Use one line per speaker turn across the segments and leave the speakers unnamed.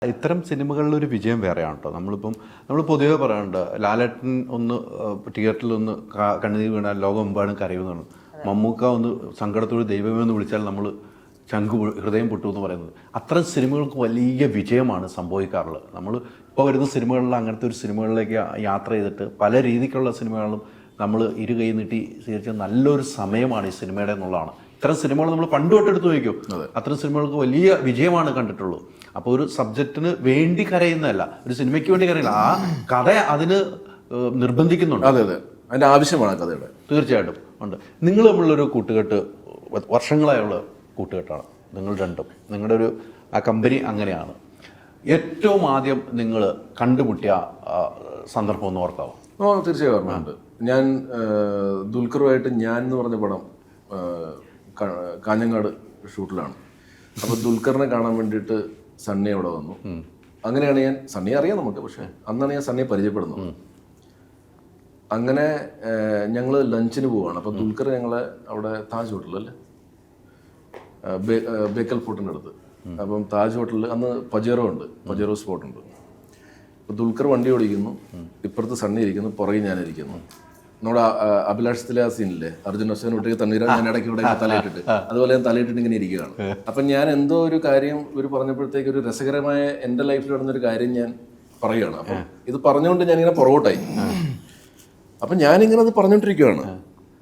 ഇത്തരം സിനിമകളിലൊരു വിജയം വേറെയാണ് കേട്ടോ. നമ്മൾ പൊതുവെ പറയാറുണ്ട് ലാലേട്ടൻ ഒന്ന് തിയേറ്ററിൽ ഒന്ന് കണ്ണുനീർ വീണാൽ ലോകമെമ്പാടും കരയുമെന്നാണ്. മമ്മൂക്ക ഒന്ന് സങ്കടത്തോട് ദൈവമേ എന്ന് വിളിച്ചാൽ നമ്മൾ ഹൃദയം പൊട്ടു എന്ന് പറയുന്നത്. അത്തരം സിനിമകൾക്ക് വലിയ വിജയമാണ് സംഭവിക്കാറുള്ളത്. നമ്മൾ ഇപ്പോൾ വരുന്ന സിനിമകളിൽ അങ്ങനത്തെ ഒരു സിനിമകളിലേക്ക് യാത്ര ചെയ്തിട്ട് പല രീതിക്കുള്ള സിനിമകളും നമ്മൾ ഇരുകൈ നീട്ടി സ്വീകരിച്ച നല്ലൊരു സമയമാണ് ഈ സിനിമയുടെ എന്നുള്ളതാണ്. ഇത്തരം സിനിമകൾ നമ്മൾ പണ്ട് തൊട്ടെടുത്ത് നോക്കും, അത്തരം സിനിമകൾക്ക് വലിയ വിജയമാണ് കണ്ടിട്ടുള്ളൂ. അപ്പോൾ ഒരു സബ്ജക്റ്റിന് വേണ്ടി കരയുന്നതല്ല, ഒരു സിനിമയ്ക്ക് വേണ്ടി കരയില്ല, ആ കഥ അതിന് നിർബന്ധിക്കുന്നുണ്ട്.
അതെ അതെ, അതിൻ്റെ ആവശ്യമാണ് കഥയുടെ.
തീർച്ചയായിട്ടും ഉണ്ട്. നിങ്ങൾ തമ്മിലുള്ളൊരു കൂട്ടുകെട്ട് വർഷങ്ങളായുള്ള കൂട്ടുകെട്ടാണ് നിങ്ങൾ രണ്ടും. നിങ്ങളുടെ ഒരു ആ കമ്പനി അങ്ങനെയാണ്. ഏറ്റവും ആദ്യം നിങ്ങൾ കണ്ടുമുട്ടിയ സന്ദർഭം ഒന്ന് ഓർക്കാവോ?
തീർച്ചയായും ഓർമ്മയുണ്ട്. ഞാൻ ദുൽഖറുമായിട്ട് ഞാൻ എന്ന് പറഞ്ഞ പടം കാഞ്ഞങ്ങാട് ഷൂട്ടിലാണ്. അപ്പോൾ ദുൽഖറിനെ കാണാൻ വേണ്ടിയിട്ട് സണ്ണി അവിടെ വന്നു. അങ്ങനെയാണ് ഞാൻ സണ്ണിയെ അറിയാം നമുക്ക്, പക്ഷേ അന്നാണ് ഞാൻ സണ്ണിയെ പരിചയപ്പെടുന്നത്. അങ്ങനെ ഞങ്ങൾ ലഞ്ചിന് പോവാണ്. അപ്പോൾ ദുൽഖർ ഞങ്ങളെ അവിടെ താജ് ഹോട്ടലല്ലേ, ബേക്കൽ ഫോർട്ടിൻ്റെ അടുത്ത്. അപ്പം താജ് ഹോട്ടലിൽ അന്ന് പജേറോ സ്പോട്ട് ഉണ്ട്. അപ്പോൾ ദുൽഖർ വണ്ടി ഓടിക്കുന്നു, ഇപ്പുറത്ത് സണ്ണി ഇരിക്കുന്നു, പുറകെ ഞാനിരിക്കുന്നു. നമ്മുടെ അഭിലാഷത്തിലെ ആ സീനില്ലേ, അർജുൻ അശ്വൻ വിട്ടേക്ക് തണ്ണീര ഞാൻ ഇടയ്ക്ക് ഇവിടെ തലയിട്ടിട്ട്, അതുപോലെ ഞാൻ തലയിട്ടിട്ട് ഇങ്ങനെ ഇരിക്കുകയാണ്. അപ്പം ഞാൻ എന്തോ ഒരു കാര്യം ഒരു പറഞ്ഞപ്പോഴത്തേക്ക് ഒരു രസകരമായ എൻ്റെ ലൈഫിൽ നടന്നൊരു കാര്യം ഞാൻ പറയുകയാണ്. അപ്പം ഇത് പറഞ്ഞുകൊണ്ട് ഞാനിങ്ങനെ പുറകോട്ടായി. അപ്പം ഞാനിങ്ങനെ അത് പറഞ്ഞുകൊണ്ടിരിക്കുകയാണ്.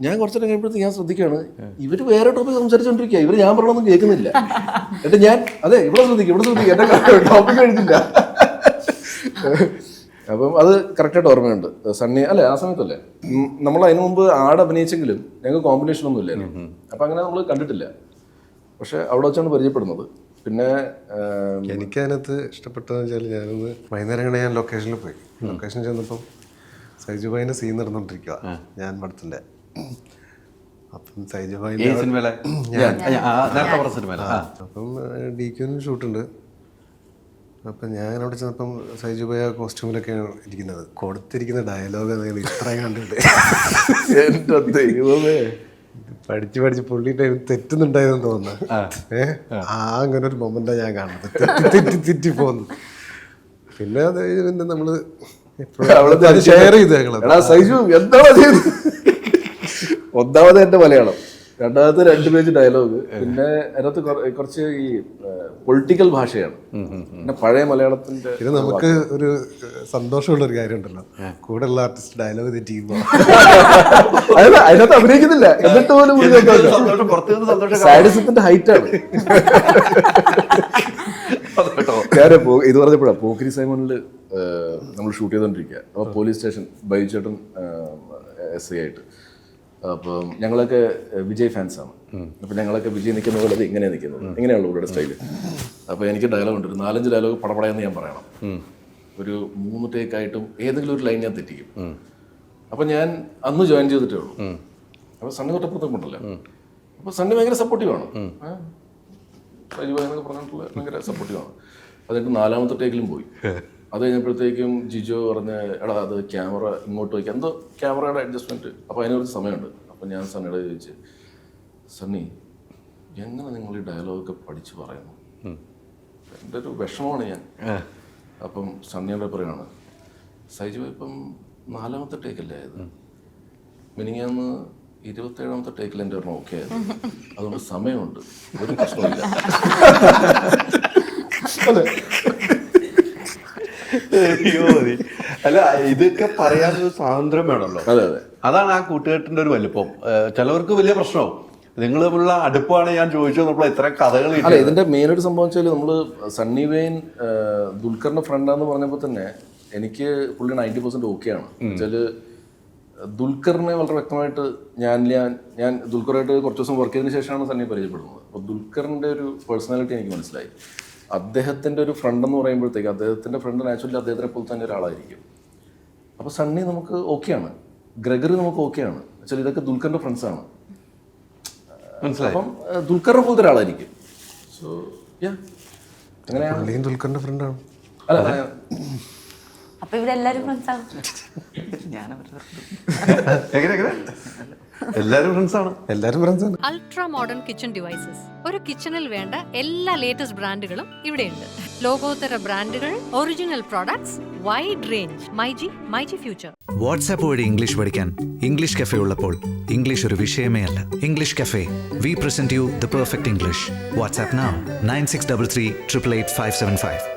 ഞാൻ കുറച്ചേരം കഴിയുമ്പോഴത്തേക്ക് ഞാൻ ശ്രദ്ധിക്കുകയാണ്, ഇവർ വേറെ ടോപ്പിക് സംസാരിച്ചുകൊണ്ടിരിക്കുക, ഇവർ ഞാൻ പറയണമെന്ന് കേൾക്കുന്നില്ല. എന്നിട്ട് ഞാൻ ഇവിടെ ശ്രദ്ധിക്കും എന്റെ ടോപ്പിക് കഴിഞ്ഞില്ല. അപ്പം അത് കറക്റ്റായിട്ട് ഓർമ്മയുണ്ട്. സണ്ണി അല്ലേ ആ സമയത്തല്ലേ, നമ്മൾ അതിനു മുമ്പ് ആട് അഭിനയിച്ചെങ്കിലും ഞങ്ങൾക്ക് കോമ്പിനേഷൻ ഒന്നും ഇല്ലായിരുന്നു. അപ്പം അങ്ങനെ നമ്മൾ കണ്ടിട്ടില്ല. പക്ഷെ അവിടെ വെച്ചാണ് പരിചയപ്പെടുന്നത്. പിന്നെ
എനിക്കതിനകത്ത് ഇഷ്ടപ്പെട്ടതെന്ന് വെച്ചാൽ, ഞാനൊന്ന് വൈകുന്നേരം ഞാൻ ലൊക്കേഷനിൽ പോയി. ലൊക്കേഷനിൽ ചെന്നപ്പം സൈജുബായിൻ്റെ സീൻ നടന്നുകൊണ്ടിരിക്കുക, ഞാൻ പടത്തിൻ്റെ. അപ്പം സൈജുബായിൻ്റെ അപ്പം DQ ഷൂട്ടുണ്ട്. അപ്പം ഞാൻ അവിടെ ചെന്നപ്പം സൈജുബായ കോസ്റ്റ്യൂമിലൊക്കെയാണ് ഇരിക്കുന്നത്. കൊടുത്തിരിക്കുന്ന ഡയലോഗ് ഇത്രയും കണ്ടിട്ട് എൻ്റെ ദൈവമേ, പഠിച്ച് പുള്ളിയുടെ തെറ്റുന്നുണ്ടായതെന്ന് തോന്നുന്നു. അങ്ങനെ ഒരു മൊമെന്റാണ് ഞാൻ കാണുന്നത്, തെറ്റി പോകുന്നു. പിന്നെ അത് പിന്നെ നമ്മള് ഷെയർ ചെയ്ത്
സൈജു എന്താണോ ചെയ്ത്, ഒന്നാമത് എൻ്റെ മലയാളം, രണ്ടാമത്തെ 2 പേജ് ഡയലോഗ്, പിന്നെ അതിനകത്ത് കുറച്ച് ഈ പൊളിറ്റിക്കൽ ഭാഷയാണ്. പിന്നെ പഴയ മലയാളത്തിന്റെ
ഇത് നമുക്ക് ഒരു സന്തോഷമുള്ള ഒരു കാര്യമുണ്ടല്ലോ, കൂടെ ഉള്ള ആർട്ടിസ്റ്റ് ഡയലോഗ് തെറ്റിക്കുമ്പോ
അതിനകത്ത് അഭിനയിക്കുന്നില്ല, എന്നിട്ട് പോലും സാഡിസത്തിന്റെ ഹൈറ്റാണ്. ഞാൻ ഇത് പറഞ്ഞപ്പോഴാണ് പോക്കിരി സൈമണിൽ നമ്മൾ ഷൂട്ട് ചെയ്തോണ്ടിരിക്കുക. അപ്പോൾ പോലീസ് സ്റ്റേഷൻ ബൈജു ചേട്ടൻ SI ആയിട്ട്. അപ്പം ഞങ്ങളൊക്കെ വിജയ് ഫാൻസാണ്. അപ്പം ഞങ്ങളൊക്കെ വിജയ് നിൽക്കുന്ന പോലെ ഇങ്ങനെ നിൽക്കുന്നത്, ഇങ്ങനെയുള്ളൂ ഇവിടെ സ്റ്റൈല്. അപ്പോൾ എനിക്ക് ഡയലോഗ് ഉണ്ട്, ഒരു 4-5 ഡയലോഗ് പടപടയെന്ന് ഞാൻ പറയണം. ഒരു 3 ടേക്കായിട്ടും ഏതെങ്കിലും ഒരു ലൈൻ ഞാൻ തെറ്റിക്കും. അപ്പം ഞാൻ അന്ന് ജോയിൻ ചെയ്തിട്ടേ ഉള്ളൂ. അപ്പോൾ സണ്ണി തൊട്ടപ്പുറത്തൊക്കെ ഉണ്ടല്ലോ. അപ്പോൾ സണ്ണി ഭയങ്കര സപ്പോർട്ടീവാണ്, എന്നൊക്കെ പറഞ്ഞിട്ടുള്ള ഭയങ്കര സപ്പോർട്ടീവാണ്. അതിട്ട് 4ാമത്തെ ടേക്കിലും പോയി. അത് കഴിഞ്ഞപ്പോഴത്തേക്കും ജിജോ പറഞ്ഞ്, എടാ അത് ക്യാമറ ഇങ്ങോട്ട് വയ്ക്കുക, എന്തോ ക്യാമറയുടെ അഡ്ജസ്റ്റ്മെൻറ്റ്. അപ്പോൾ അതിനൊരു സമയമുണ്ട്. അപ്പോൾ ഞാൻ സണ്ണിയുടെ ചോദിച്ച്, സണ്ണി എങ്ങനെ നിങ്ങൾ ഈ ഡയലോഗൊക്കെ പഠിച്ച് പറയുന്നു, എൻ്റെ ഒരു വിഷമമാണ് ഞാൻ. അപ്പം സണ്ണിയുടെ പറയുകയാണ്, സൈജു ഇപ്പം 4ാമത്തെ ടേക്കല്ലേ ആയത്, മിനിങ്ങാന്ന് 27ാമത്തെ ടേക്കിൽ എൻ്റെ ഒരെണ്ണം ഓക്കെ ആയത്, അതുകൊണ്ട് സമയമുണ്ട്, ഒരു പ്രശ്നമില്ല.
അല്ല, ഇതൊക്കെ പറയാനൊരു സ്വാതന്ത്ര്യം വേണമല്ലോ.
അതെ അതെ,
അതാണ് ആ കൂട്ടുകെട്ടിന്റെ ഒരു വലിപ്പം. ചിലവർക്ക് വലിയ പ്രശ്നവും നിങ്ങൾ തമ്മിലുള്ള അടുപ്പാണ് ഞാൻ ചോദിച്ചത്. നമ്മൾ ഇത്ര കഥകൾ
അല്ല, ഇതിന്റെ മെയിൻ ഒരു സംഭവം വെച്ചാൽ, നമ്മൾ സണ്ണി വെയിൻ ദുൽഖറിന്റെ ഫ്രണ്ടാന്ന് പറഞ്ഞപ്പോൾ തന്നെ എനിക്ക് പുള്ളി 90% ഓക്കെയാണ്. വെച്ചാൽ ദുൽഖറിനെ വളരെ വ്യക്തമായിട്ട് ഞാൻ ദുൽഖറായിട്ട് കുറച്ച് ദിവസം വർക്ക് ചെയ്തതിന് ശേഷമാണ് സണ്ണിയെ പരിചയപ്പെടുന്നത്. അപ്പോൾ ദുൽഖറിന്റെ ഒരു പേഴ്സണാലിറ്റി എനിക്ക് മനസ്സിലായി. അദ്ദേഹത്തിൻ്റെ ഒരു ഫ്രണ്ട് എന്ന് പറയുമ്പോഴത്തേക്ക് അദ്ദേഹത്തിൻ്റെ ഫ്രണ്ട് നാച്ചുറലി അദ്ദേഹത്തിനെ പോലെ തന്നെ ഒരാളായിരിക്കും. അപ്പോൾ സണ്ണി നമുക്ക് ഓക്കെയാണ്, ഗ്രെഗറി നമുക്ക് ഓക്കെയാണ്. വെച്ചാൽ ഇതൊക്കെ ദുൽഖറിൻ്റെ ഫ്രണ്ട്സാണ്. അപ്പം ദുൽഖറിനെ പോലത്തെ ഒരാളായിരിക്കും. സോ അങ്ങനെയാണ്
ദുൽഖറിൻ്റെ ഫ്രണ്ടാണ്.
അല്ല,
അപ്പൊ ഇവരെല്ലാരും ഫ്രണ്ട്സാണ്.
എല്ലാവരും ഫ്രണ്ട്സാണ്.
Ultra modern kitchen devices. ഒരു കിച്ചണിൽ വേണ്ട എല്ലാ ലേറ്റസ്റ്റ് ബ്രാൻഡുകളും ഇവിടെയുണ്ട്. ലോകോത്തര ബ്രാൻഡുകൾ, original products, wide range. MyG future.
WhatsApp വഴി ഇംഗ്ലീഷ് പഠിക്കാൻ ഇംഗ്ലീഷ് കഫേ ഉള്ളപ്പോൾ ഇംഗ്ലീഷ് ഒരു വിഷയമേ അല്ല. English cafe, we present you the perfect English. WhatsApp now 9633 888 575.